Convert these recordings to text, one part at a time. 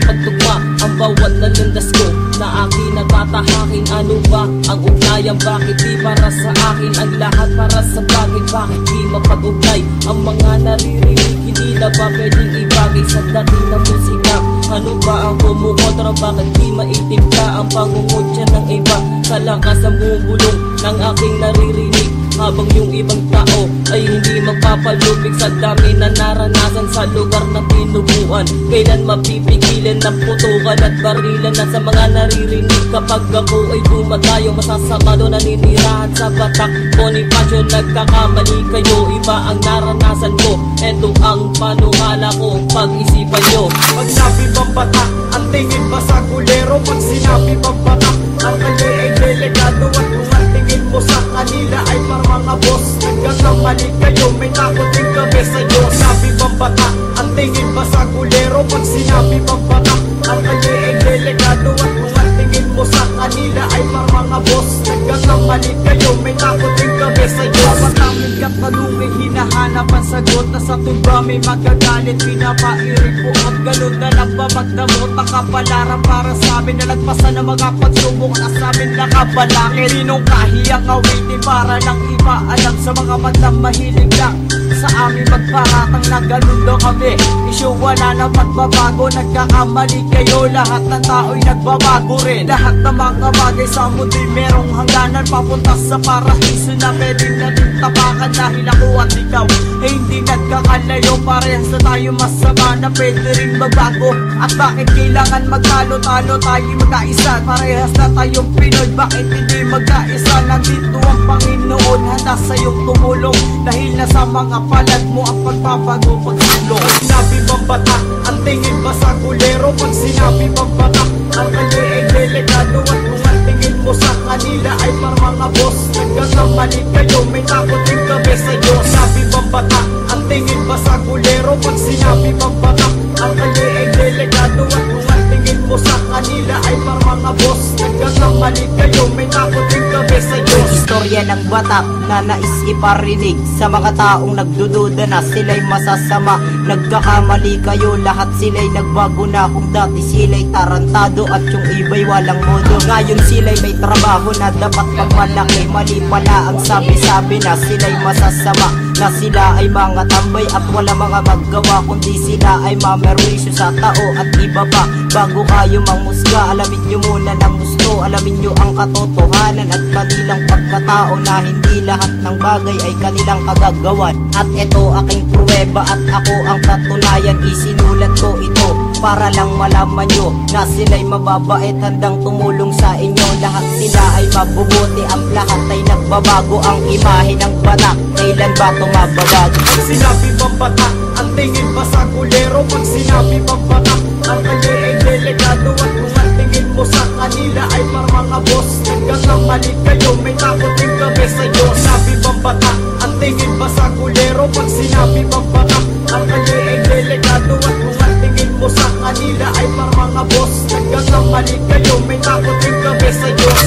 pagtugma ang bawat nalandas ko na akin natatahakin. Ano ba ang ugnayan? Bakit di para sa akin ang lahat? Para sa bagay, bakit di mapag-ugnay ang mga naririnig? Hindi na ba pwedeng ibagay sa dating na musika? Ano ba ang kumukontra? Bakit di maitimpla ang pangungutya ng iba? Sa lakas ng bumubulong ng aking naririnig, habang yung ibang tao ay hindi magpapalubig sa dami na naranasan sa lugar na tinubuan. Kailan mapipigilan ng putukan at barilan na sa mga naririnig? Kapag ako ay dumadayo, masasama doon naninirahan sa batak. Bonifacio, nagkakamali kayo, iba ang naranasan ko. Eto ang panukala ko, pag-isipan nyo. Pag sinabi bang batak, ang tingin ba sa kulero? Pag sinabi bang batak, ang kanya ay delikado. At kung ang tingin mo sa kanila ay parang mga boss, nagkakamali kayo, may takot din kami sa Diyos. Sinabi bang batak, ang tingin ba sa kulero? Pag sinabi bang batak, ang kanya ay delikado. At kung ang tingin mo sa kanila ay parang mga boss, nagkakamali kayo, may takot din kami sa Diyos. Bawat aming katanong ay hinahanap ang sagot, na sa tuba may magagalit, pinapairig po at ganun na lang ba magdamot? Nakapalaran para sa amin, nalagpasan ng mga pagsubok na sa amin nakabalakit. Sinong kahiyang awitin para lang iba alam sa mga bandang mahilig lang sa amin magparatang na ganun daw kami. Isyo wala na pagbabago, nagkakamali kayo, lahat ng tao'y nagbabago rin. Lahat ng mga bagay sa mundo'y merong hangganan, papunta sa paraiso na pwede natin tapakan. Dahil ako at ikaw ay hindi nagkakalayo, parehas na tayo masama na pwede rin magbago. At bakit kailangan magtalo-talo, tayo magkaisa? Parehas na tayong Pinoy, bakit hindi magkaisa? Nandito ang Panginoon, handa sa'yong tumulong, dahil nasa mga palad mo ang pagpapago, pagsulong. Pag sinabi bang batak, ang tingin ba sa kulero? Pag sinabi bang batak, ang kanya ay delikado. At kung ang tingin mo sa kanila ay parang mga boss, nagkakamali kayo, may takot din kami sa Diyos. Sinabi bang batak, ang tingin ba sa kulero? Pag sinabi bang batak, ang kanya ay delikado. At kung ang tingin mo sa kanila ay parang mga boss, nagkakamali kayo, may takot din kami sa Diyos. Istorya ng batak na nais iparinig sa mga taong nagdududa na sila'y masasama. Nagkakamali kayo, lahat sila'y nagbago na. Kung dati sila'y tarantado at yung iba'y walang modo, ngayon sila'y may trabaho na dapat pagmalaki. Mali pala ang sabi-sabi na sila'y masasama, na sila ay mga tambay at wala mga maggawa, kundi sila ay mamerwisyo sa tao at iba pa. Bago kayo mangusga, alamin nyo muna ng gusto, alamin nyo ang katotohanan at kanilang pagkatao, na hindi lahat ng bagay ay kanilang kagagawan. At ito aking pruweba at ako ang katunayan, isinulat ko ito para lang malaman nyo na sila'y mababait, handang tumulong sa inyo. Lahat sila ay mabubuti, ang lahat ay nagbabago. Ang imahe ng batak, kailan ba tumababago? Pag sinabi bang batak, ang tingin ba sa kulero? Pag sinabi bang batak, ang kanya ay delikado. At kung ang tingin mo sa kanila ay parang mga boss, nagkakamali kayo, may takot din kami sa Diyos. Sinabi bang batak, ang tingin ba sa kulero? Pag sinabi bang batak, ang kanya ay delikado. At kung ang tingin mo sa kanila ay parang mga boss, nagkakamali kayo, may takot din kami sa Diyos.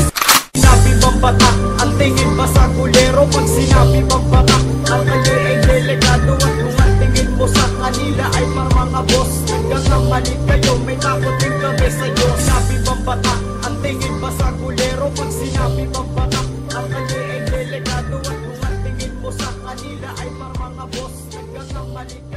Sinabi bang batak, ang tingin ba sa kulero? Pag sinabi bang batak, ang kanya ay delikado. At kung ang tingin mo sa kanila ay parang mga boss, nagkakamali kayo, may takot din kami sa Diyos. Sinabi bang batak, ang tingin ba sa kulero? Pag sinabi bang batak, ang kanya ay delikado. At kung ang tingin mo sa kanila ay parang mga boss, nagkakamali kayo.